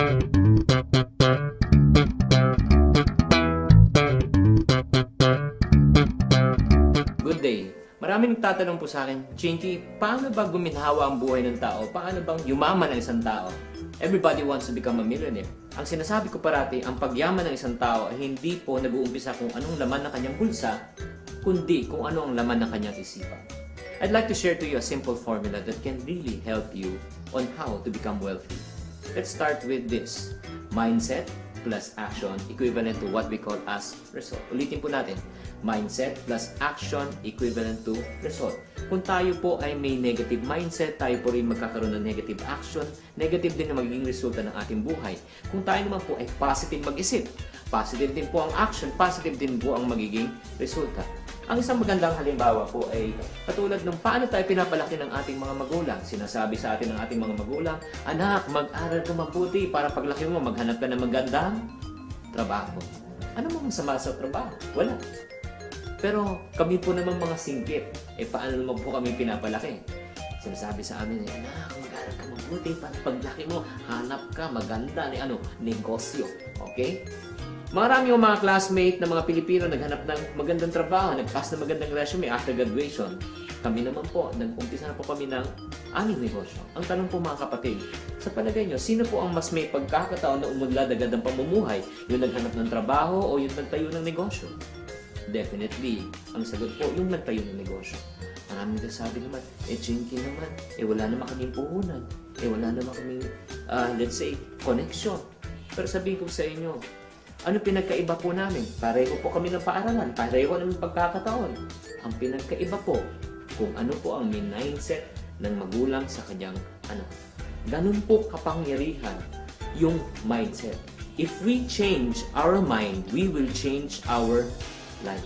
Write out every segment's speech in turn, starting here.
Good day. Maraming nagtatanong po sa akin, Chinky, paano ba guminhawa ang buhay ng tao? Paano bang yumaman ang isang tao? Everybody wants to become a millionaire. Ang sinasabi ko parati, ang pagyaman ng isang tao ay hindi po nag-uumpisa kung anong laman ng kanyang bulsa, kundi kung ano ang laman ng kanyang isipan. I'd like to share to you a simple formula that can really help you on how to become wealthy. Let's start with this. Mindset plus action equivalent to what we call as result. Ulitin po natin. Mindset plus action equivalent to result. Kung tayo po ay may negative mindset, tayo po rin magkakaroon ng negative action, negative din na magiging resulta ng ating buhay. Kung tayo naman po ay positive mag-isip, positive din po ang action, positive din po ang magiging resulta. Ang isang magandang halimbawa po ay katulad ng paano tayo pinapalaki ng ating mga magulang. Sinasabi sa atin ng ating mga magulang, anak, mag-aral ka mabuti para paglaki mo maghanap ka ng magandang trabaho. Ano mang masama sa trabaho? Wala. Pero kami po naman mga singkit, paano naman po kami pinapalaki? Sinasabi sa amin, anak, mag-aral ka mabuti para paglaki mo, hanap ka maganda ni negosyo. Okay? Marami yung mga classmate na mga Pilipino naghanap ng magandang trabaho, nag-pass na magandang resume after graduation. Kami naman po, nag-umpisa na po kami ng aming negosyo. Ang tanong po mga kapatid, sa palagay nyo, sino po ang mas may pagkakataon na umunlad agad ang pamumuhay? Yung naghanap ng trabaho o yung nagtayo ng negosyo? Definitely, ang sagot po, yung nagtayo ng negosyo. Maraming nagsasabi naman, Chinky naman, wala naman kaming puhunan, wala naman kaming, let's say, connection. Pero sabihin ko sa inyo, ano pinagkaiba po namin? Pareho po kami ng paaralan, pareho ng pagkakataon. Ang pinagkaiba po, kung ano po ang mindset ng magulang sa kanyang anak. Ganun po kapangyarihan yung mindset. If we change our mind, we will change our life.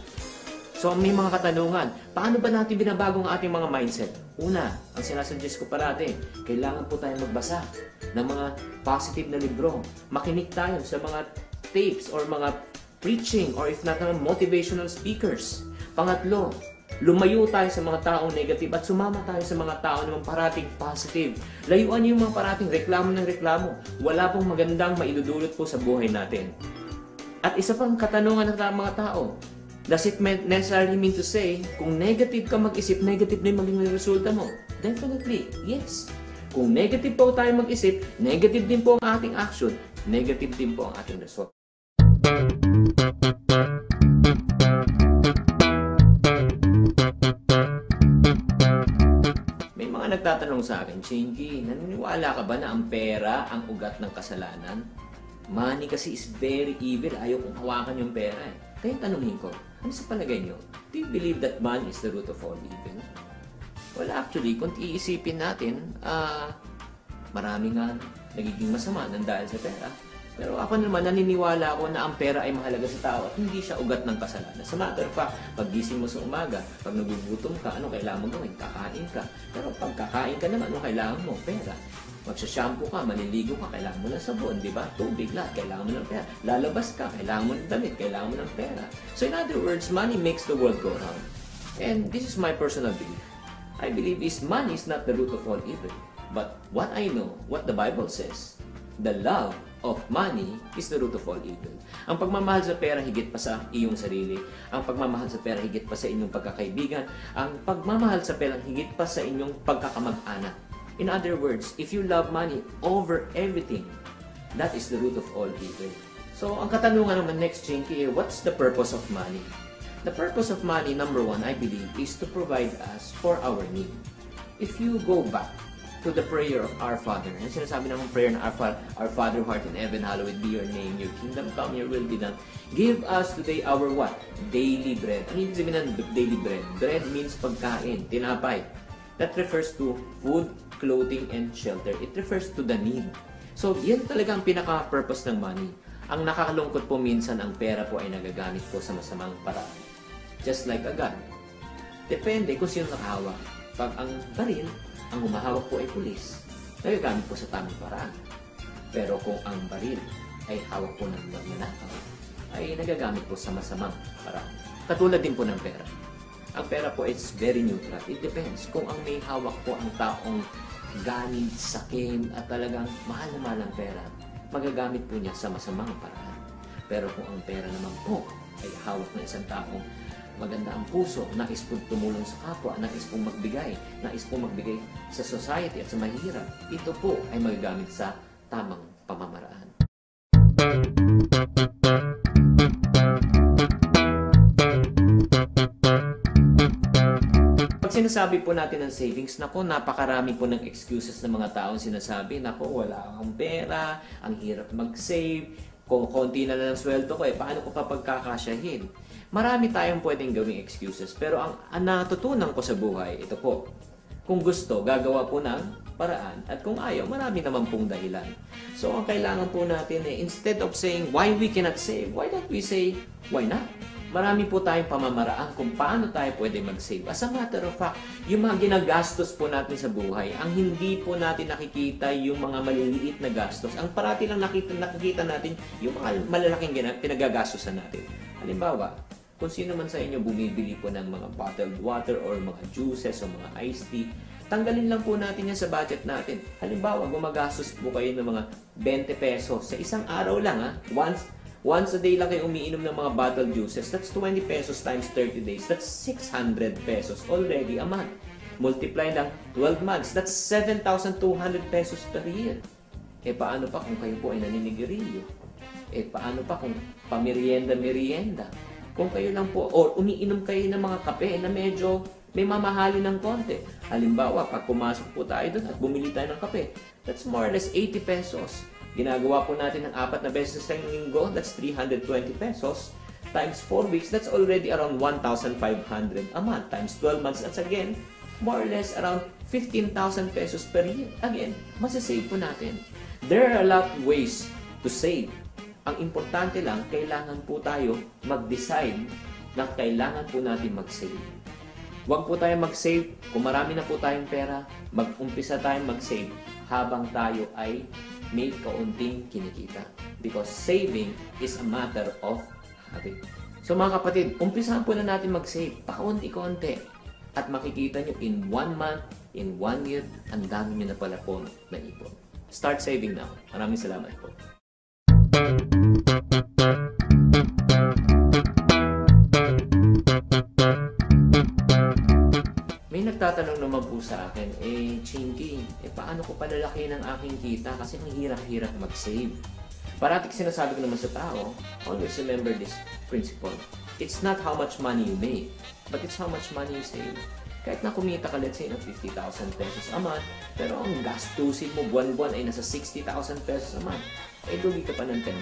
So may mga katanungan, paano ba natin binabago ang ating mga mindset? Una, ang sinasuggest ko parati, kailangan po tayo magbasa ng mga positive na libro. Makinig tayo sa mga tapes or mga preaching or if not naman motivational speakers. Pangatlo, lumayo tayo sa mga taong negative at sumama tayo sa mga tao naman parating positive. Layuan niyo yung mga parating reklamo ng reklamo. Wala pong magandang maidudulot po sa buhay natin. At isa pang katanungan ng mga tao, does it necessarily mean to say, kung negative ka mag-isip, negative na yung maging resulta mo? Definitely, yes. Kung negative po tayo mag-isip, negative din po ang ating action, negative din po ang ating result. May mga nagtatanong sa akin, Chinky, naniniwala ka ba na ang pera ang ugat ng kasalanan? Money kasi is very evil. Ayaw kong hawakan yung pera. Kaya tanungin ko, ano sa palagay nyo? Do you believe that money is the root of all evil? Well, actually, kung iisipin natin, marami nga nagiging masama nang dahil sa pera. Pero ako naman, naniniwala ako na ang pera ay mahalaga sa tao at hindi siya ugat ng kasalanan. Sa matter of fact, pag gising mo sa umaga, pag nagugutom ka, ano kailangan mo gawin? Kakain ka. Pero pag kakain ka naman, ano kailangan mo? Pera. Magsashampoo ka, maliligo ka, kailangan mo ng sabon, di ba? Tubig, lahat, kailangan mo ng pera. Lalabas ka, kailangan mo ng damit, kailangan mo ng pera. So in other words, money makes the world go round. And this is my personal belief. I believe money is not the root of all evil. But what I know, what the Bible says, the love of money is the root of all evil. Ang pagmamahal sa pera higit pa sa iyong sarili, ang pagmamahal sa pera higit pa sa inyong pagkakaibigan, ang pagmamahal sa pera higit pa sa inyong pagkakamag-anak. In other words, if you love money over everything, that is the root of all evil. So, ang katanungan naman next, Chinky, what's the purpose of money? The purpose of money, number one, I believe, is to provide us for our need. If you go back to the prayer of Our Father, ang sinasabi ng prayer na Our Father who art in heaven, hallowed be your name, your kingdom come, your will be done. Give us today our what? Daily bread. Ano ibig sabihin ng daily bread? Bread means pagkain, tinapay. That refers to food, clothing, and shelter. It refers to the need. So, yan talaga ang pinaka-purpose ng money. Ang nakakalungkot po minsan, ang pera po ay nagagamit po sa masamang paraan. Just like a gun. Depende kung sino nakahawak. Pag ang baril, ang humahawak po ay pulis, nagagamit po sa tamang paraan. Pero kung ang baril ay hawak po ng magnanakaw, ay nagagamit po sa masamang paraan. Katulad din po ng pera. Ang pera po is very neutral. It depends kung ang may hawak po ang taong ganit, sakim, at talagang mahal na mahal ang pera. magagamit po niya sa masamang paraan. Pero kung ang pera naman po ay hawak ng isang taong maganda ang puso, nais pong tumulong sa kapwa, nais pong magbigay sa society at sa mahirap, ito po ay magagamit sa tamang pamamaraan. Pag sinasabi po natin ng savings, nako, napakarami po ng excuses ng mga taong sinasabi, nako, wala akong pera, ang hirap mag-save, kung konti na lang ang sweldo ko, paano ko pa pagkakasyahin? Marami tayong pwedeng gawing excuses, pero ang natutunan ko sa buhay, ito po, kung gusto, gagawa po ng paraan, at kung ayaw, marami naman pong dahilan. So, ang kailangan po natin instead of saying why we cannot save, why don't we say why not? Marami po tayong pamamaraan kung paano tayo pwede mag-save. As a matter of fact, yung mga ginagastos po natin sa buhay, ang hindi po natin nakikita yung mga maliliit na gastos. Ang parati lang nakikita natin yung mga malalaking pinagagastosan natin. Halimbawa, kung sino man sa inyo bumibili po ng mga bottled water or mga juices o mga iced tea, tanggalin lang po natin yan sa budget natin. Halimbawa, gumagastos po kayo ng mga 20 pesos sa isang araw lang. Once a day lang kayo umiinom ng mga bottled juices, that's 20 pesos times 30 days. That's 600 pesos already a month. Multiply lang 12 months, that's 7,200 pesos per year. Paano pa kung kayo po ay naninigarilyo? Paano pa kung pamerienda-merienda? Kung kayo lang po, or umiinom kayo ng mga kape na medyo may mamahali ng konti. Halimbawa, pag pumasok po tayo doon at bumili tayo ng kape, that's more or less 80 pesos. Ginagawa po natin ng 4 na beses sa linggo, that's 320 pesos. Times 4 weeks, that's already around 1,500 a month. Times 12 months, that's again, more or less around 15,000 pesos per year. Again, masasave po natin. There are a lot of ways to save. Ang importante lang, kailangan po tayo mag-decide na kailangan po natin mag-save. Huwag po tayo mag-save kung marami na po tayong pera, mag-umpisa tayong mag-save habang tayo ay may kaunting kinikita. Because saving is a matter of habit. So mga kapatid, umpisahan po na natin mag-save, pakaunti-konti. At makikita nyo in 1 month, in 1 year, ang dami nyo na pala po na ipon. Start saving now. Maraming salamat po. May nagtatanong naman po sa akin, Chinky, paano ko palalaki ng aking kita kasi ang hirap-hirap mag-save? Parati sinasabi ko naman sa tao, always remember this principle. It's not how much money you make, but it's how much money you save. Kahit na kumita ka, let's say, ng 50,000 pesos a month, pero ang gastusin mo buwan-buwan ay nasa 60,000 pesos a month, lugi ka pa ng 10,000.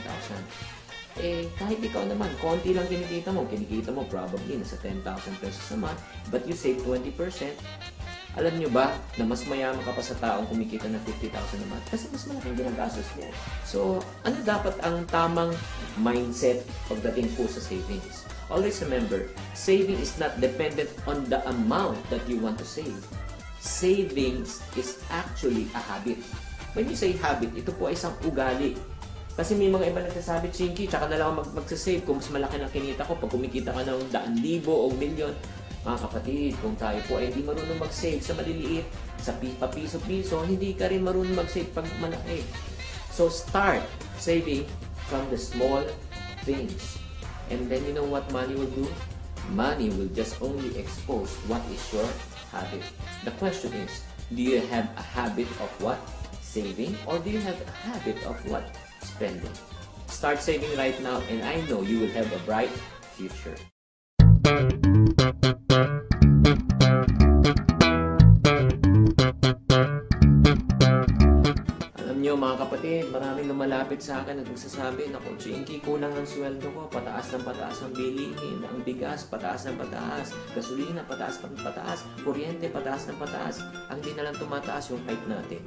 Kahit ikaw naman, konti lang kinikita mo probably nasa 10,000 pesos a month, but you save 20%, alam nyo ba na mas mayaman ka pa sa taong kumikita ng 50,000 a month? Kasi mas malaking ginagastos niya. So, ano dapat ang tamang mindset pagdating po sa savings? Always remember, saving is not dependent on the amount that you want to save. Savings is actually a habit. When you say habit, ito po ay isang ugali. Kasi may mga iba nagsasabi, Chinky, tsaka na lang ako mag-save kung mas malaki ng kinita ko. Pag kumikita ka ng 100,000 o 1,000,000, mga kapatid, kung tayo po ay hindi marunong mag-save sa maliliit, sa papiso-piso, hindi ka rin marunong mag-save pag malaki. So start saving from the small things. And then you know what money will do? Money will just only expose what is your habit. The question is, do you have a habit of what? Saving? Or do you have a habit of what? Spending. Start saving right now and I know you will have a bright future. Alam nyo mga kapatid, maraming lumalapit sa akin at nagsasabi, naku Chinky, kulang ang sweldo ko, pataas ng pataas ang bilihin, ang bigas, pataas ng pataas, gasolina, pataas ng pataas, kuryente, pataas ng pataas, ang di na lang tumataas yung pipe natin.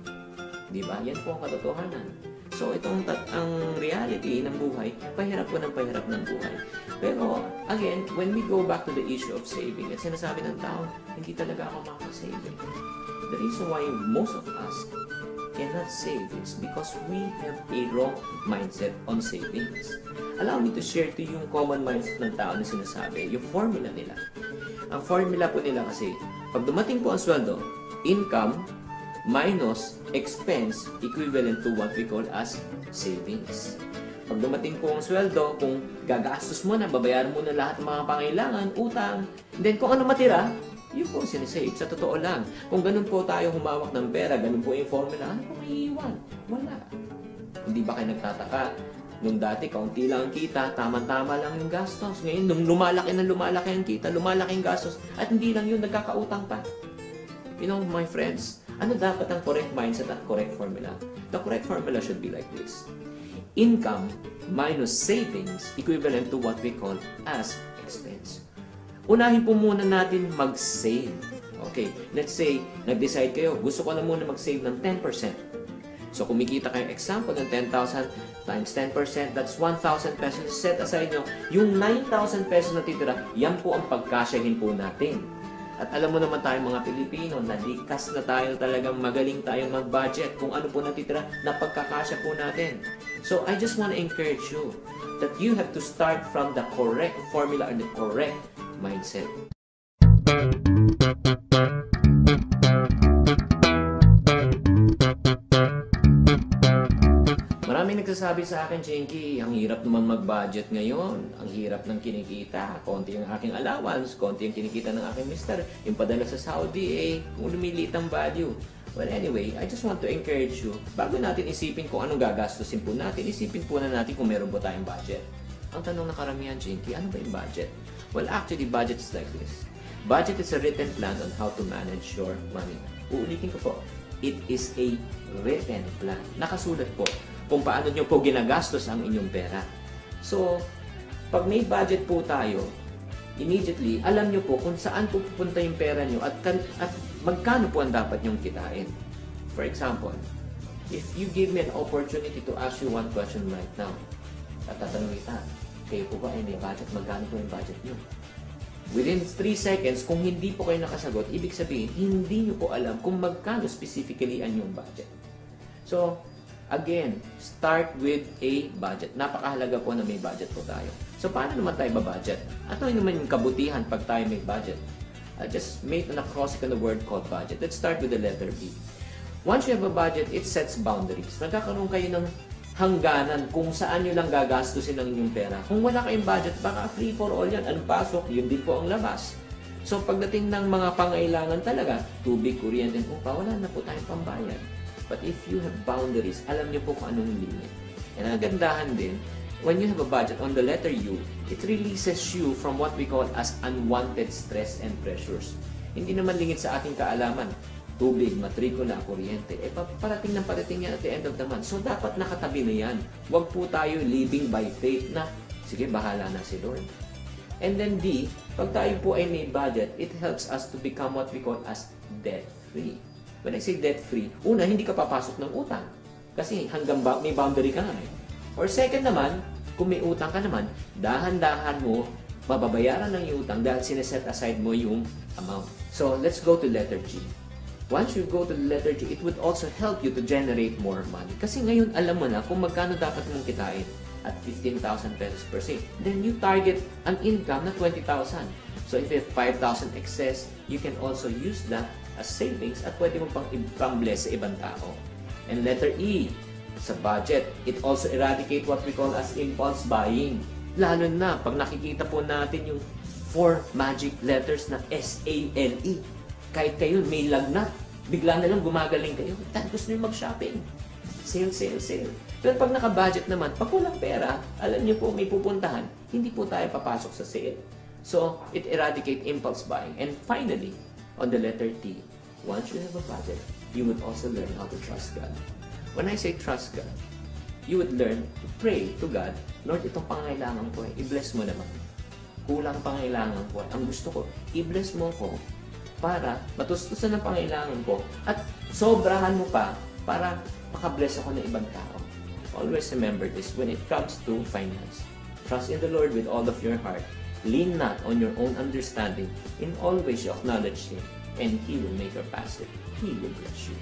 Diba? Yan po ang katotohanan. So, itong ang reality ng buhay, pahirap po ng pahirap ng buhay. Pero, again, when we go back to the issue of saving, at sinasabi ng tao, hindi talaga ako makasave. The reason why most of us cannot save is because we have a wrong mindset on savings. Allow me to share to you yung common mindset ng tao na sinasabi, yung formula nila. Ang formula po nila kasi, pag dumating po ang sweldo, income minus expense equivalent to what we call as savings. Pag dumating po ang sweldo, kung gagastos mo na, babayaran mo na lahat ng mga pangailangan, utang, then kung ano matira, yun po sinisave. Sa totoo lang, kung ganun po tayo humawak ng pera, ganun po yung formula, ano po maiiwan? Wala. Hindi ba kayo nagtataka? Nung dati, kaunti lang ang kita, tama-tama lang yung gastos. Ngayon, nung lumalaki ang kita, lumalaki ang gastos, at hindi lang yun, nagkakautang pa. You know, my friends, ano dapat ang correct mindset at correct formula? The correct formula should be like this. Income minus savings equivalent to what we call as expense. Unahin po muna natin mag-save. Okay, let's say, nag-decide kayo, gusto ko na muna mag-save ng 10%. So, kumikita kayo, example, ng 10,000 times 10%, that's 1,000 pesos. Set aside nyo, yung 9,000 pesos na titira, yan po ang pagkasyahin po natin. At alam mo naman tayo mga Pilipino, nalikas na tayo talagang magaling tayong mag-budget kung ano po natitira na pagkakasya po natin. So, I just want to encourage you that you have to start from the correct formula and the correct mindset. Maraming nagsasabi sa akin, Chinky, ang hirap naman mag-budget ngayon. Ang hirap ng kinikita. Konti ang aking allowance, konti ang kinikita ng aking mister. Yung padala sa Saudi, lumiliit ang value. Well, anyway, I just want to encourage you, bago natin isipin kung anong gagastusin po natin, isipin po na natin kung meron po tayong budget. Ang tanong na karamihan, Chinky, ano ba yung budget? Well, actually, budget is like this. Budget is a written plan on how to manage your money. Uulitin ko po, it is a written plan. Nakasulat po kung paano nyo po ginagastos ang inyong pera. So, pag may budget po tayo, immediately, alam nyo po kung saan po pupunta yung pera nyo at magkano po ang dapat nyong kitain. For example, if you give me an opportunity to ask you one question right now, at tatanong kita, kayo po ba ay may budget? Magkano po yung budget nyo? Within 3 seconds, kung hindi po kayo nakasagot, ibig sabihin, hindi nyo po alam kung magkano specifically ang yung budget. So, again, start with a budget. Napakahalaga po na may budget po tayo. So, paano naman tayo ba-budget? Ano naman yung kabutihan pag tayo may budget? I just made an acrostic on the word called budget. Let's start with the letter B. Once you have a budget, it sets boundaries. Nagkakaroon kayo ng hangganan kung saan nyo lang gagastusin ang inyong pera. Kung wala kayong budget, baka free for all yan. Anong pasok, yun din po ang labas. So, pagdating ng mga pangailangan talaga, tubig, kuryente, upa, wala na po tayong pambayad. But if you have boundaries, alam niyo po kung anong limit. And ang gandahan din, when you have a budget on the letter U, it releases you from what we call as unwanted stress and pressures. Hindi naman lingid sa ating kaalaman. Tubig, matrikula, kuryente. Parating ng parating yan at the end of the month. So, dapat nakatabi na yan. Huwag po tayo living by faith na, sige, bahala na si Lord. And then D, pag tayo po ay may budget, it helps us to become what we call as debt-free. When I say debt-free, una, hindi ka papasok ng utang. Kasi hanggang may boundary ka na. Or second naman, kung may utang ka naman, dahan-dahan mo, mababayaran ng utang dahil sineset aside mo yung amount. So, let's go to letter G. Once you go to the letter G, it would also help you to generate more money. Kasi ngayon, alam mo na kung magkano dapat mong kitain at 15,000 pesos per se. Then you target an income na 20,000. So if you have 5,000 excess, you can also use that as savings at pwede mo pang bless sa ibang tao. And letter E, sa budget, it also eradicate what we call as impulse buying. Lalo na pag nakikita po natin yung 4 magic letters na SALE. Kahit kayo may lagnat, bigla na lang gumagaling kayo. Dahil gusto nyo mag-shopping. Sale, sale, sale. Pero pag naka-budget naman, pag kulang pera, alam nyo po may pupuntahan, hindi po tayo papasok sa sale. So, it eradicate impulse buying. And finally, on the letter T, once you have a budget, you would also learn how to trust God. When I say trust God, you would learn to pray to God, Lord, itong pangailangan ko, i-bless mo naman. Kulang pangailangan ko. Ang gusto ko, i-bless mo ko para matustusan ang pangailangan ko at sobrahan mo pa para makabless ako ng ibang tao. Always remember this when it comes to finance. Trust in the Lord with all of your heart. Lean not on your own understanding. In all ways you acknowledge Him, and He will make your path straight. He will bless you.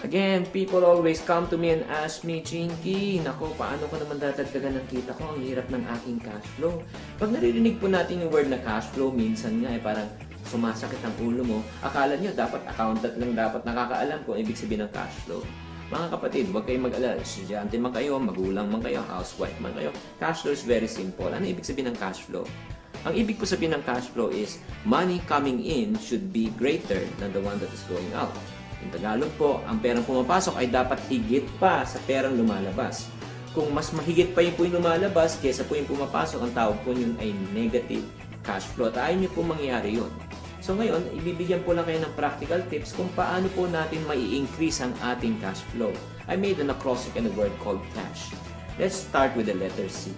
Again, people always come to me and ask me, Chinky, nako, paano ko naman dadagdagan ng kita ko? Ang hirap ng aking cash flow. Pag naririnig po natin yung word na cash flow, minsan nga parang sumasakit ang ulo mo. Akala nyo, dapat accountant lang dapat nakakaalam kung ibig sabihin ng cash flow. Mga kapatid, huwag kayong mag-alala. Estudyante man kayo, magulang man kayo, housewife man kayo. Cash flow is very simple. Ano ibig sabihin ng cash flow? Ang ibig ko sabihin ng cash flow is money coming in should be greater than the one that is going out. In Tagalog po, ang perang pumapasok ay dapat higit pa sa perang lumalabas. Kung mas mahigit pa yung lumalabas kaysa po yung pumapasok, ang tawag po yun ay negative cash flow. At ayaw nyo po mangyayari yun. So ngayon, ibibigyan po lang kayo ng practical tips kung paano po natin mai-increase ang ating cash flow. I made an acrostic and a word called cash. Let's start with the letter C.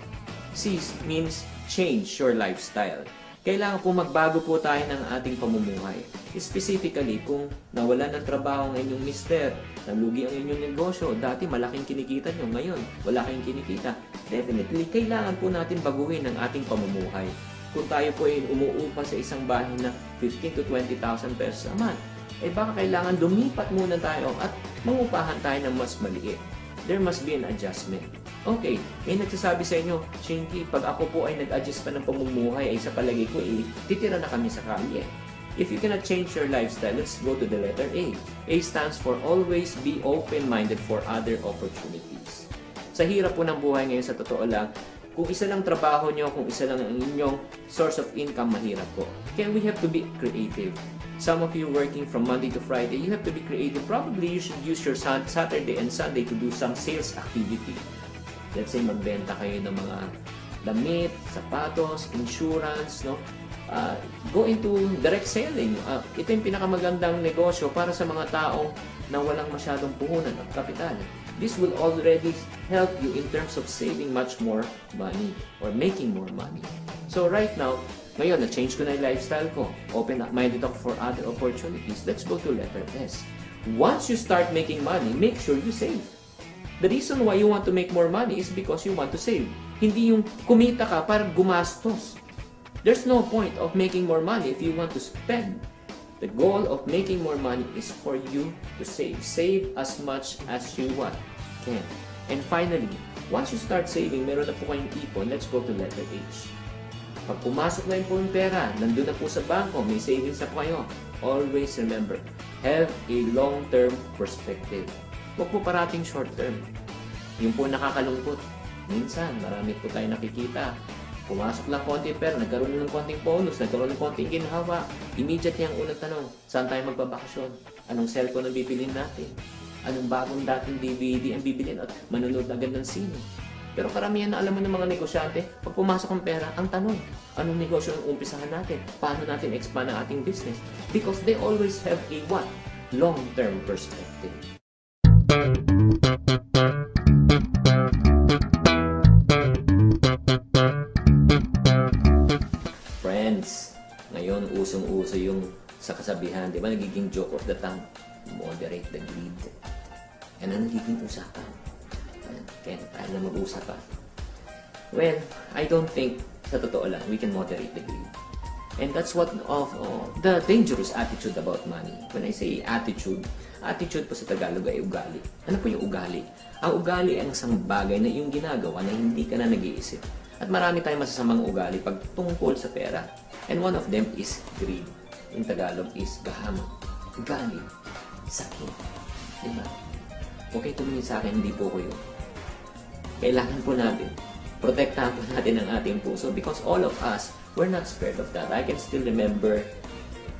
C means change your lifestyle. Kailangan po magbago po tayo ng ating pamumuhay. Specifically, kung nawalan ng trabaho ang inyong mister, nalugi ang inyong negosyo, dati malaking kinikita nyo, ngayon wala kayong kinikita, definitely, kailangan po natin baguhin ang ating pamumuhay. Kung tayo po ay umuupa sa isang bahay na 15 to 20,000 pesos a month, baka kailangan lumipat muna tayo at mangupahan tayo ng mas maliit. There must be an adjustment. Okay, may nagsasabi sa inyo, Chinky, pag ako po ay nag-adjust pa ng pamumuhay, ay sa palagay ko, titira na kami sa kalye. If you cannot change your lifestyle, let's go to the letter A. A stands for always be open-minded for other opportunities. Sa hirap po ng buhay ngayon, sa totoo lang, kung isa lang trabaho nyo, kung isa lang ang inyong source of income, mahirap po. Kaya we have to be creative. Some of you working from Monday to Friday, you have to be creative. Probably you should use your Saturday and Sunday to do some sales activity. Let's say magbenta kayo ng mga damit, sapatos, insurance, no? Go into direct selling. Ito yung pinakamagandang negosyo para sa mga taong na walang masyadong puhunan at kapital. This will already help you in terms of saving much more money or making more money. So right now, ngayon, na-change ko na yung lifestyle ko. Open-minded ako for other opportunities. Let's go to letter S. Once you start making money, make sure you save. The reason why you want to make more money is because you want to save. Hindi yung kumita ka para gumastos. There's no point of making more money if you want to spend. The goal of making more money is for you to save. Save as much as you can. And finally, once you start saving, meron na po kayong ipon, let's go to letter H. Pag pumasok na yung pera, nandun na po sa bangko, may savings na po kayo. Always remember, have a long-term perspective. Huwag po parating short-term. Yung po nakakalungkot. Minsan, marami po tayo nakikita. Pumasok lang konti pera, nagkaroon ng konting bonus, nagkaroon ng konting ginhawa. Immediately ang unang tanong, saan tayo magbabakasyon? Anong cellphone ang bibilin natin? Anong bagong dating DVD ang bibilin at manonood agad ng sine? Pero karamihan na alam mo ng mga negosyante, pag pumasok ang pera, ang tanong, anong negosyo ang umpisahan natin? Paano natin expand ang ating business? Because they always have a what? Long-term perspective. Friends, ngayon usong-uso yung sa kasabihan, di ba nagiging joke of the town? Moderate the greed. Yan ang nagiging usapan. Kaya tayo na mag-usap pa. Well, I don't think, sa totoo lang, we can moderate the greed. And that's what of the dangerous attitude about money. When I say attitude po sa Tagalog ay ugali. Ano po yung ugali? Ang ugali ay isang bagay na yung ginagawa na hindi ka na nag-iisip. At marami tayong masasamang ugali pag tungkol sa pera. And one of them is greed. In Tagalog is gahaman. Ugali. Sakit. Diba? Okay, tumingin sa akin, hindi po ko yun. Kailangan po natin, protektahan po natin ang ating puso because all of us, we're not scared of that. I can still remember,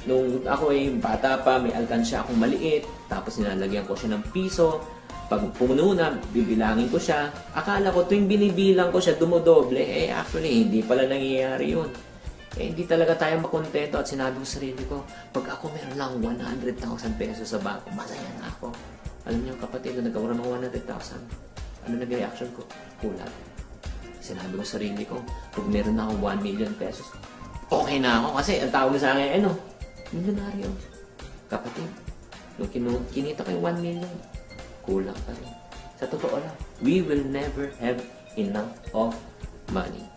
nung ako ay bata pa, may alkansya akong maliit, tapos nilalagyan ko siya ng piso, pag puno na, bibilangin ko siya, akala ko tuwing binibilang ko siya, dumodoble, actually, hindi pala nangyayari yun. Hindi talaga tayo makontento at sinabi ko sa sarili ko, pag ako meron lang 100,000 pesos sa bangko, masaya na ako. Alam niyo kapatid, na nagkaroon ng 100,000, ano nag-reaction ko? Kulat. Sinabi ko sa sarili ko, pag meron na ako 1 million pesos, okay na ako kasi ang tawag na sa akin, milyonaryo. Kapatid, nung kinita ko yung 1 million, kulang pa rin. Sa totoo lang, we will never have enough of money.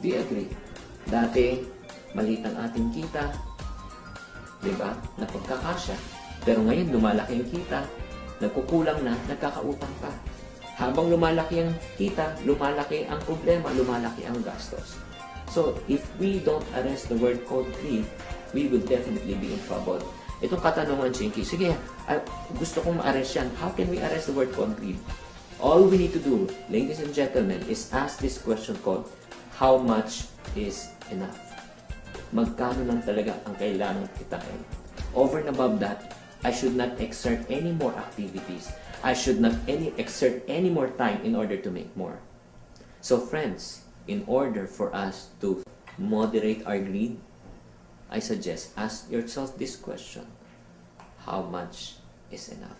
Do you agree? Dati, maliit ang ating kita, diba? Napagkakasya. Pero ngayon, lumalaki yung kita, nagkukulang na, nagkakautang ka. Habang lumalaki ang kita, lumalaki ang problema, lumalaki ang gastos. So, if we don't arrest the word called greed, we will definitely be in trouble. Itong katanungan, Chinky, sige, gusto kong ma-arrest yan. How can we arrest the word called greed? All we need to do, ladies and gentlemen, is ask this question called, how much is enough? Magkano lang talaga ang kailangan kitain? Over and above that, I should not exert any more activities. I should not exert any more time in order to make more. So friends, in order for us to moderate our greed, I suggest ask yourself this question. How much is enough?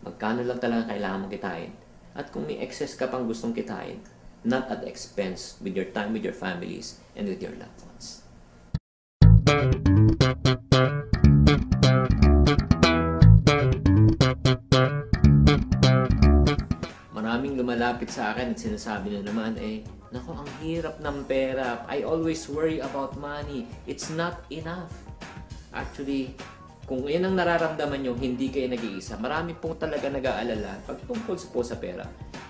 Magkano lang talaga kailangan mong kitain? At kung may excess ka pang gustong kitain, not at the expense with your time with your families and with your loved ones. Maraming lumalapit sa akin at sinasabi na naman naku, ang hirap ng pera. I always worry about money. It's not enough. Actually, kung yan ang nararamdaman nyo, hindi kayo nag-iisa. Marami po talaga nag-aalala pagtungkol po sa pera.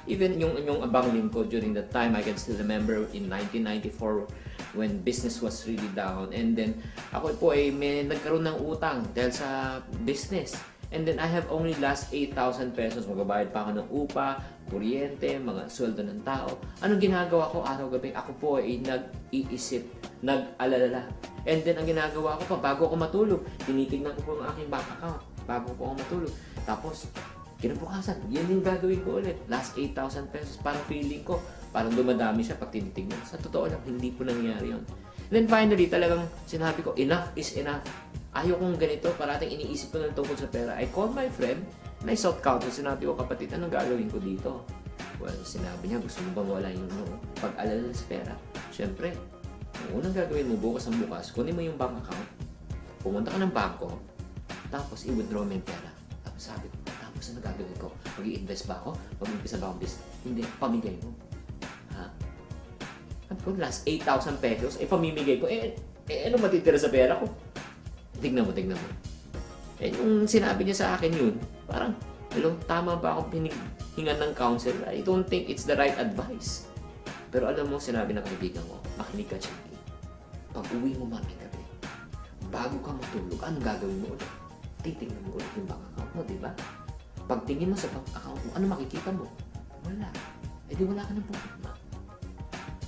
Even yung abang lingkod during that time, I can still remember in 1994 when business was really down. And then, ako po may nagkaroon ng utang dahil sa business. And then, I have only last 8,000 pesos. Magbabayad pa ako ng upa, kuryente, mga sweldo ng tao. Anong ginagawa ko araw-gabi? Ako po nag-iisip, nag-alala. And then, ang ginagawa ko pa, bago ako matulog, tinitignan ko po ang aking bank account bago po ako matulog. Tapos, kinabukasan, yan yung gagawin ko ulit. Last 8,000 pesos, parang feeling ko, parang dumadami siya pag tinitignan. Sa totoo lang, hindi po nangyari yun. And then finally, talagang sinabi ko, enough is enough. Ayaw kong ganito, parating iniisip ko ng tungkol sa pera. I called my friend, na South Council, sinabi ko, kapatid, anong gagawin ko dito? Well, sinabi niya, gusto mo bang wala yung pag-alala sa pera? Siyempre, ang unang gagawin mo bukas ang bukas, kunin mo yung bank account, pumunta ka ng bangko, tapos i-withdraw mo yung pera. Tapos sabi ko, tapos ano gagawin ko? Mag-i-invest ba ako? Mag-i-invest ba akong business? Hindi, pamigay mo. Ha? At kung last 8,000 pesos, pamimigay ko, ano matitira sa pera ko? Tignan mo. Yung sinabi niya sa akin yun, parang, hello, tama ba akong hingan ng counsel? I don't think it's the right advice. Pero alam mo, sinabi ng kaibigan ko, makinig ka, Chinky. Pag uwi mo maming gabi, bago ka matulog, anong gagawin mo ulit? Titignan mo ulit yung bank account mo, di ba? Pag tingin mo sa bank account mo, ano makikita mo? Wala. Di wala ka ng problema.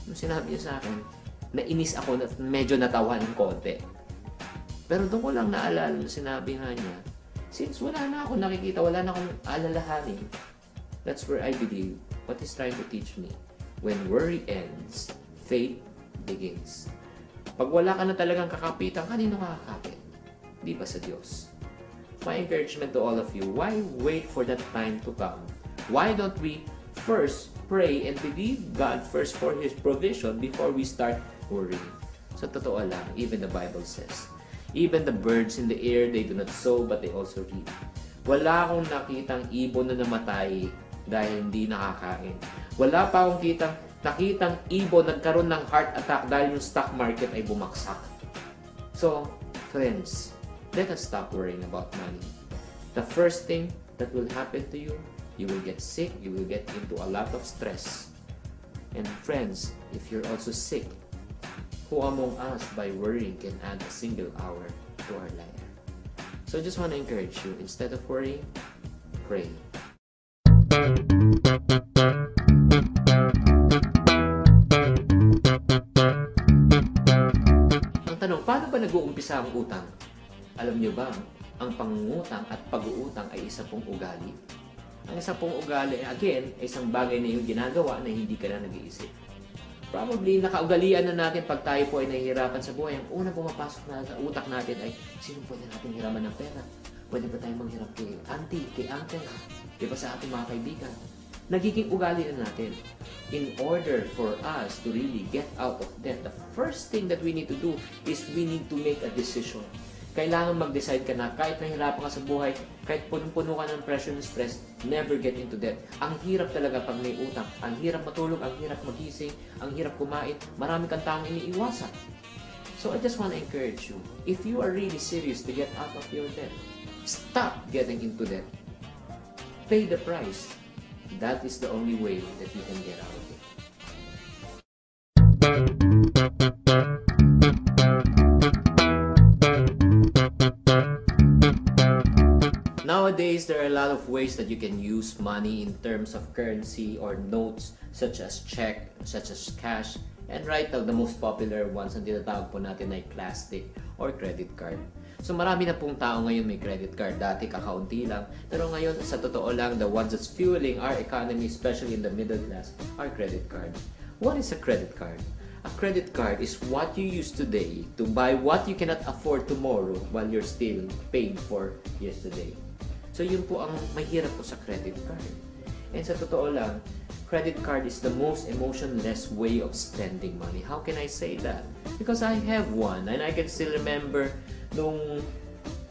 Nung sinabi niya sa akin, nainis ako, medyo natawa ng konti. Pero doon ko lang naalala na sinabi nga niya, since wala na ako nakikita, wala na akong alalahanin, that's where I believe what he's trying to teach me. When worry ends, faith begins. Pag wala ka na talagang kakapitan, kanino ka kakapit? Di ba sa Diyos? My encouragement to all of you, why wait for that time to come? Why don't we first pray and believe God first for His provision before we start worrying? Sa totoo lang, even the Bible says, even the birds in the air, they do not sow, but they also reap. Wala akong nakitang ibon na namatay dahil hindi nakakain. Wala pa akong nakitang ibon nagkaroon ng heart attack dahil yung stock market ay bumagsak. So, friends, let us stop worrying about money. The first thing that will happen to you, you will get sick, you will get into a lot of stress. And friends, if you're also sick, who among us by worrying can add a single hour to our life? So I just want to encourage you, instead of worrying, pray. Ang tanong, paano ba nag-uumpisa ang utang? Alam niyo ba, ang pangungutang at pag-uutang ay isa pong ugali. Ang isa pong ugali, again, ay isang bagay na yung ginagawa na hindi ka na nag-iisip. Probably, nakaugalian na natin pag tayo po ay nahihirapan sa buhay. Ang unang pumapasok na sa utak natin ay, sino pwede natin hiraman ng pera? Pwede ba tayong manghirap kay auntie, kay uncle? Di ba sa ating mga kaibigan? Nagiging ugali na natin. In order for us to really get out of debt, the first thing that we need to do is we need to make a decision. Kailangan mag-decide ka na kahit nahihirapan ka sa buhay, kahit punong-puno ka ng pressure and stress, never get into debt. Ang hirap talaga pag may utang. Ang hirap matulog, ang hirap magising, ang hirap kumain. Marami kang taong iniiwasan. So I just want to encourage you, if you are really serious to get out of your debt, stop getting into debt. pay the price. That is the only way that you can get out of it. Nowadays, there are a lot of ways that you can use money in terms of currency or notes such as check, such as cash, and right now, the most popular ones ang tinatawag po natin ay plastic or credit card. So marami na pong tao ngayon may credit card. Dati kakaunti lang. Pero ngayon, sa totoo lang, the ones that's fueling our economy, especially in the middle class, are credit card. What is a credit card? A credit card is what you use today to buy what you cannot afford tomorrow while you're still paying for yesterday. So yun po ang mahirap po sa credit card. And sa totoo lang, credit card is the most emotionless way of spending money. How can I say that? Because I have one and I can still remember nung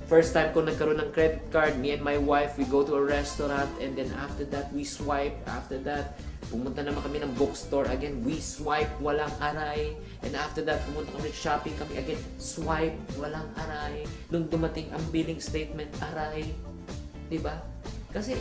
first time ko nagkaroon ng credit card, me and my wife, we go to a restaurant and then after that, we swipe. After that, pumunta naman kami ng bookstore. Again, we swipe, walang aray. And after that, pumunta kami shopping kami. Again, swipe, walang aray. Nung dumating ang billing statement, aray. Diba? Kasi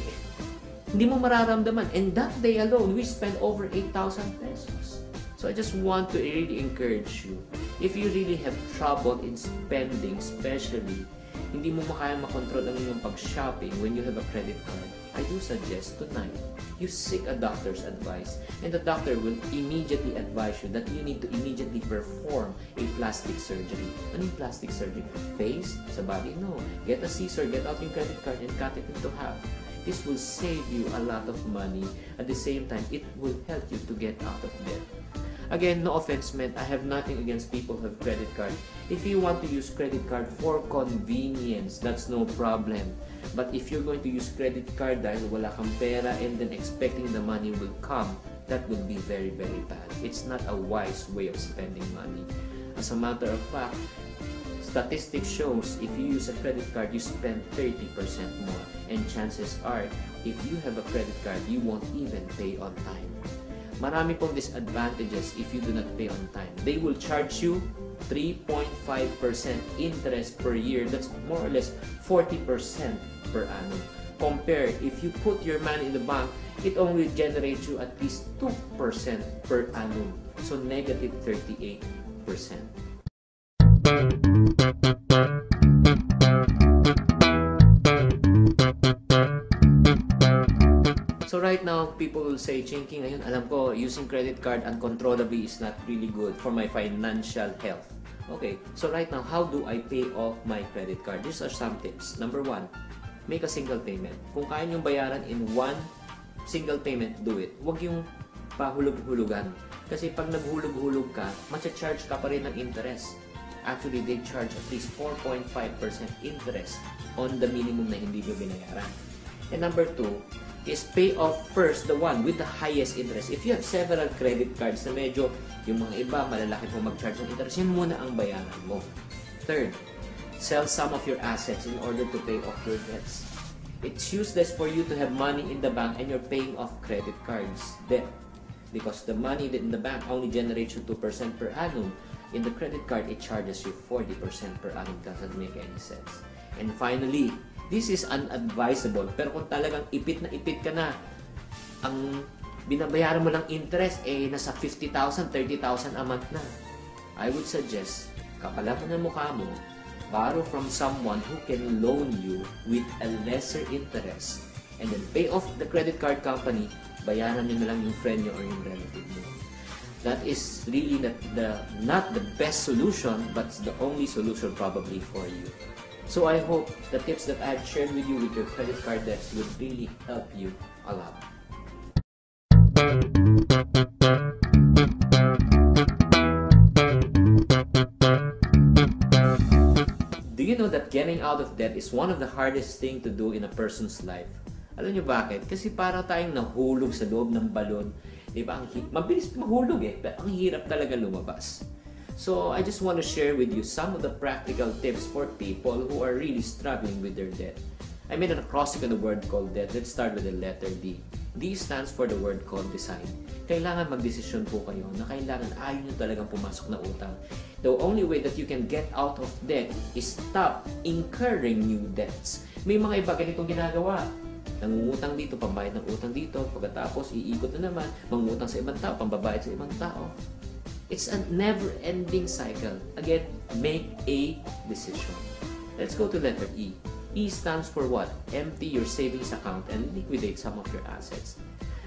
hindi mo mararamdaman. And that day alone, we spent over 8,000 pesos. So I just want to really encourage you. If you really have trouble in spending, especially, hindi mo makaya makontrol ang iyong pag-shopping when you have a credit card, I do suggest tonight, you seek a doctor's advice. And the doctor will immediately advise you that you need to immediately perform a plastic surgery. Ano yung plastic surgery? Face? Sa body? No. Get a scissor, get out yung credit card and cut it into half. This will save you a lot of money. At the same time, it will help you to get out of debt. Again, no offense meant. I have nothing against people who have credit card. If you want to use credit card for convenience, that's no problem. But if you're going to use credit card dahil wala kang pera and then expecting the money will come, that will be very, very bad. It's not a wise way of spending money. As a matter of fact, statistics shows if you use a credit card, you spend 30% more. And chances are, if you have a credit card, you won't even pay on time. Marami pong disadvantages if you do not pay on time. They will charge you 3.5% interest per year. That's more or less 40% per annum. Compare, if you put your money in the bank, it only generates you at least 2% per annum. So negative 38%. So right now, people will say, Chinky, ngayon alam ko, using credit card uncontrollably is not really good for my financial health. Okay, so right now, how do I pay off my credit card? These are some tips. Number one, make a single payment. Kung kaya niyong bayaran in one single payment, do it. Huwag yung pahulog-hulugan. Kasi pag naghulog-hulog ka, matcha-charge ka pa rin ng interest. Actually, they charge at least 4.5% interest on the minimum na hindi mo binayaran. And number two, is pay off first the one with the highest interest. If you have several credit cards na medyo yung mga iba malalaki po mag-charge ng interest, yun muna ang bayaran mo. Third, sell some of your assets in order to pay off your debts. It's useless for you to have money in the bank and you're paying off credit cards debt because the money in the bank only generates you 2% per annum. In the credit card, it charges you 40% per annum. Doesn't make any sense. And finally, this is unadvisable. Pero kung talagang ipit ka na, ang binabayaran mo lang interest, nasa 50,000, 30,000 a month na. I would suggest, kapalan mo ng mukha mo, borrow from someone who can loan you with a lesser interest. And then pay off the credit card company, bayaran nyo na lang yung friend nyo or yung relative mo. That is really not the best solution, but the only solution probably for you. So I hope the tips that I've shared with you with your credit card debts will really help you a lot. Do you know that getting out of debt is one of the hardest thing to do in a person's life? Alam niyo bakit? Kasi para tayong nahulog sa loob ng balon. Diba? Mabilis mahulog pero ang hirap talaga lumabas. So, I just want to share with you some of the practical tips for people who are really struggling with their debt. I made an acrostic on the word called debt. Let's start with the letter D. D stands for the word called decide. Kailangan magdesisyon po kayo na kailangan ayaw nyo talagang pumasok na utang. The only way that you can get out of debt is stop incurring new debts. May mga iba ganitong ginagawa. Nangungutang dito, pambayad ng utang dito, pagkatapos iikot na naman, mangutang sa ibang tao, pambabayad sa ibang tao. It's a never-ending cycle. Again, make a decision. Let's go to letter E. E stands for what? Empty your savings account and liquidate some of your assets.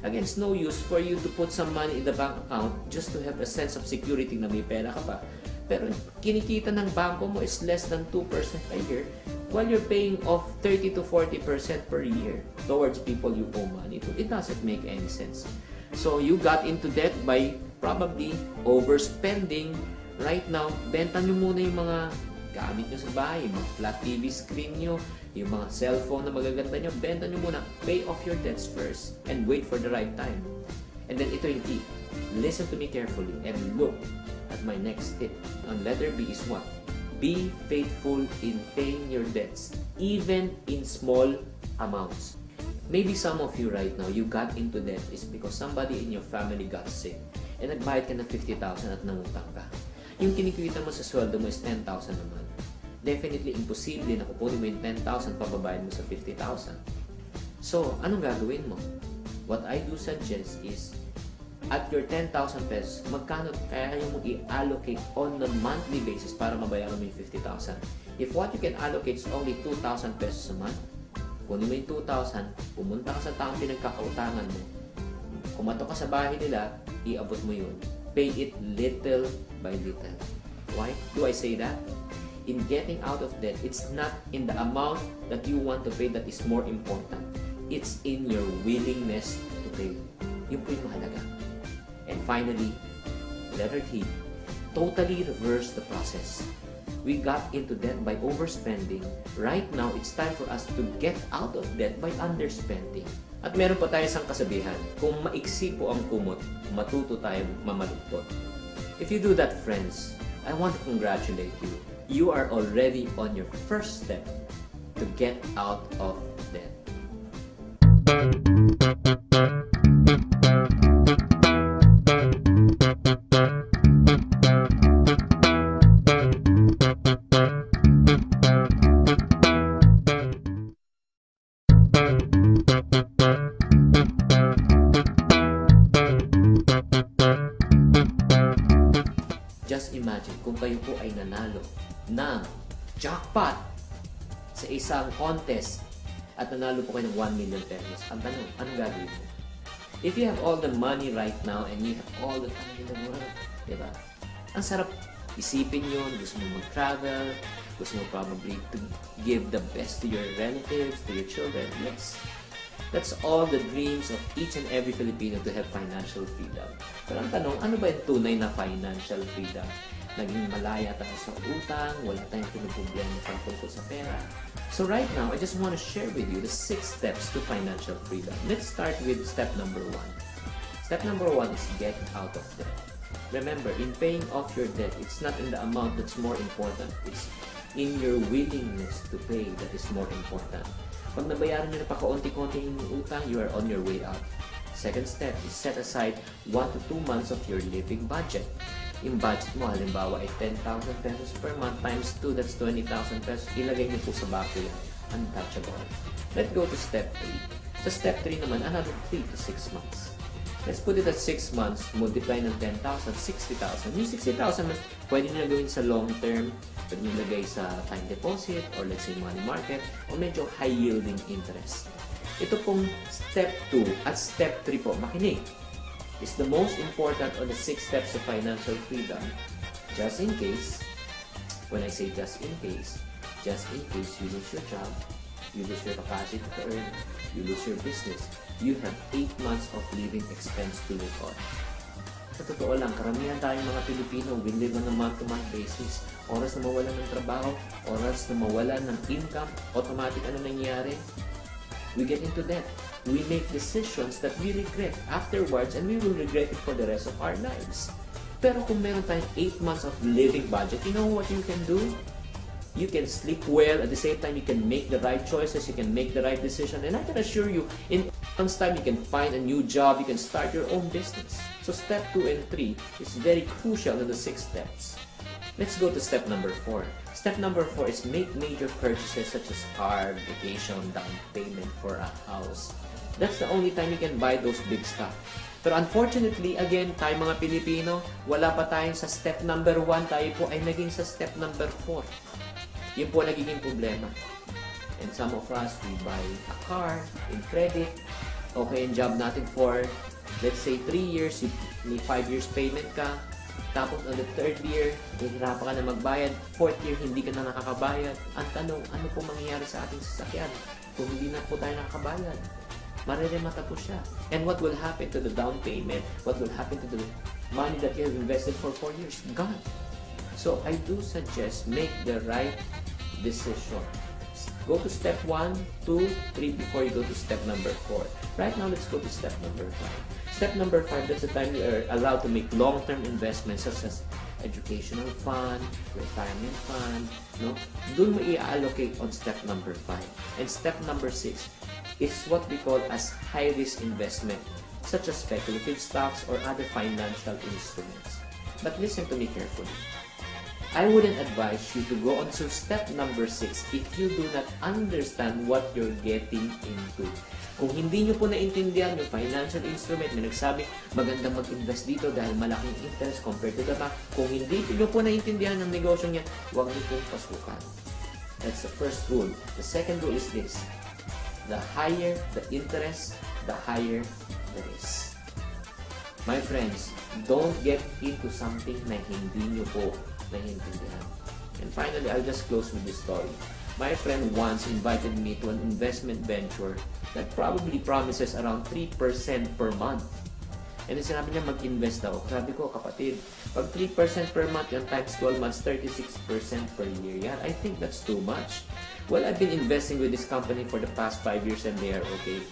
Again, it's no use for you to put some money in the bank account just to have a sense of security na may pera ka pa. Pero kinikita ng bangko mo is less than 2% a year while you're paying off 30 to 40% per year towards people you owe money to. It doesn't make any sense. So you got into debt by probably overspending. Right now, benta nyo muna yung mga gamit nyo sa bahay, yung mga flat TV screen nyo, yung mga cellphone na magaganda nyo, benta nyo muna. Pay off your debts first and wait for the right time. And then ito yung key. Listen to me carefully and look at my next tip. On letter B is what? Be faithful in paying your debts, even in small amounts. Maybe some of you right now, you got into debt is because somebody in your family got sick and nagbayad ka ng 50,000 at nangutang ka. Yung kinikita mo sa sweldo mo is 10,000 naman. Definitely imposible na kukunin mo yung 10,000 pababayad mo sa 50,000. So, anong gagawin mo? What I do suggest is at your 10,000 pesos, magkano kaya mo i-allocate on a monthly basis para mabayaran mo yung 50,000? If what you can allocate is only 2,000 pesos a month, kunin mo yung 2,000, pumunta ka sa taong pinagkakautangan mo, kumatok ka sa bahay nila, iabot mo yun. Pay it little by little. Why do I say that? In getting out of debt, it's not in the amount that you want to pay that is more important. It's in your willingness to pay. Yun po yung mahalaga. And finally, letter T, totally reverse the process. We got into debt by overspending. Right now, it's time for us to get out of debt by underspending. At meron pa tayo isang kasabihan, kung maiksi po ang kumot, matuto tayong mamalugtot. If you do that, friends, I want to congratulate you. You are already on your first step to get out of debt. Just imagine kung kayo po ay nanalo ng jackpot sa isang contest at nanalo po kayo ng 1 million pesos. Ang tanong, anong gagawin mo? If you have all the money right now and you have all the time in the world, diba? Ang sarap isipin yun, gusto mo mag-travel, gusto mo probably to give the best to your relatives, to your children. Yes. That's all the dreams of each and every Filipino to have financial freedom. Pero ang tanong, ano ba yung tunay na financial freedom? Naging malaya tayo sa utang, wala tayong pinuproblema tungkol sa pera. So right now, I just want to share with you the 6 steps to financial freedom. Let's start with step number 1. Step number 1 is get out of debt. Remember, in paying off your debt, it's not in the amount that's more important. It's in your willingness to pay that is more important. Pag nabayaran nyo na pa kaunti-konti yung utang, you are on your way out. Second step is set aside 1 to 2 months of your living budget. Yung budget mo, halimbawa ay 10,000 pesos per month times 2, that's 20,000 pesos. Ilagay nyo po sa bako yan. Untouchable. Let's go to step 3. Sa step 3 naman, another 3 to 6 months. Let's put it at 6 months, multiply ng 10,000, 60,000. Yung 60,000, pwede nyo gawin sa long term, pwede nyo lagay sa time deposit, or let's say money market, o medyo high-yielding interest. Ito pong step 2 at step 3 po, makinig, is the most important on the 6 steps of financial freedom. Just in case, when I say just in case you lose your job, you lose your capacity to earn, you lose your business, you have 8 months of living expense to live on. Sa totoo lang, karamihan tayong mga Pilipino will live on a month-to-month basis. Oras na mawalan ng trabaho, oras na mawalan ng income, automatic ano nangyayari? We get into debt. We make decisions that we regret afterwards and we will regret it for the rest of our lives. Pero kung meron tayong 8 months of living budget, you know what you can do? You can sleep well, at the same time you can make the right choices, you can make the right decision, and I can assure you, in Once time, you can find a new job, you can start your own business. So step 2 and 3 is very crucial in the 6 steps. Let's go to step number 4. Step number 4 is make major purchases such as car, vacation, down payment for a house. That's the only time you can buy those big stuff. Pero unfortunately, again, tayo mga Pilipino, wala pa tayong sa step number 1, tayo po ay naging sa step number 4. Yun po nagiging problema. And some of us, we buy a car in credit. Okay, yung job natin for, let's say, 3 years, may 5 years payment ka. Tapos on the 3rd year, hihirapan ka na magbayad. 4th year, hindi ka na nakakabayad. Ang tanong, ano po mangyayari sa ating sasakyan kung hindi na po tayo nakakabayad? Mareremata po siya. And what will happen to the down payment? What will happen to the money that you have invested for 4 years? Gone. So, I do suggest make the right decision. Go to step 1, 2, 3 before you go to step number 4. Right now, let's go to step number 5. Step number 5, that's the time you are allowed to make long-term investments such as educational fund, retirement fund, no? Doon mo i-allocate on step number 5. And step number 6 is what we call as high-risk investment, such as speculative stocks or other financial instruments. But listen to me carefully. I wouldn't advise you to go on to step number 6 if you do not understand what you're getting into. Kung hindi nyo po naintindihan yung financial instrument, may nagsabi, magandang mag-invest dito dahil malaking interest compared to the bank. Kung hindi nyo po naintindihan ng negosyo niya, huwag nyo pong pasukan. That's the first rule. The second rule is this. The higher the interest, the higher the risk. My friends, don't get into something na hindi nyo po naintindihan. And finally, I'll just close with this story. My friend once invited me to an investment venture that probably promises around 3% per month. And then sinabi niya mag-invest daw. Sabi ko, kapatid, pag 3% per month, yan times 12 months, 36% per year. Yan, I think that's too much. Well, I've been investing with this company for the past 5 years and they are okay.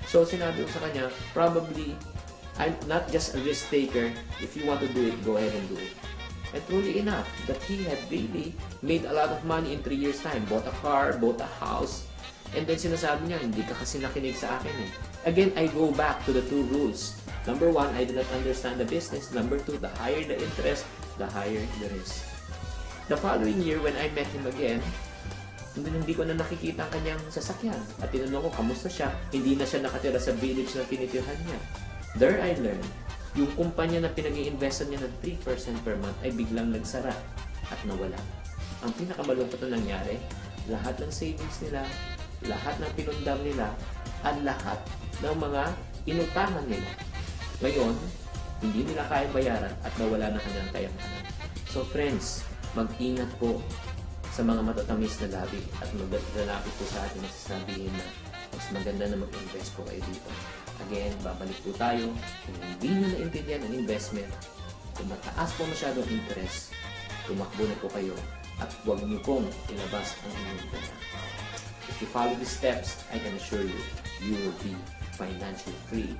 So, sinabi ko sa kanya, probably, I'm not just a risk taker. If you want to do it, go ahead and do it. And truly enough, that he had really made a lot of money in 3 years' time. Bought a car, bought a house, and then sinasabi niya, hindi ka kasi nakinig sa akin eh. Again, I go back to the 2 rules. Number 1, I do not understand the business. Number 2, the higher the interest, the higher the risk. The following year, when I met him again, hindi ko na nakikita ang kanyang sasakyan. At tinanong ko, kamusta siya? Hindi na siya nakatira sa village na tinitirhan niya. There I learned, yung kumpanya na pinag-i-investan niya ng 3% per month ay biglang nagsara at nawala. Ang pinakamalungkot na nangyari, lahat ng savings nila, lahat ng pinundar nila, at lahat ng mga inutangan nila. Ngayon, hindi nila kaya bayaran at nawala na kanyang kayamanan. So friends, mag-ingat po sa mga matatamis na labi at maglalapit po sa atin na sasabihin na mas maganda na mag-invest po kayo dito. Again, babalik po tayo. Kung hindi nyo naintindihan ang investment, kung mataas po masyadong interest, tumakbo na po kayo at huwag nyo pong ilabas ang inyong pera. If you follow these steps, I can assure you, you will be financially free.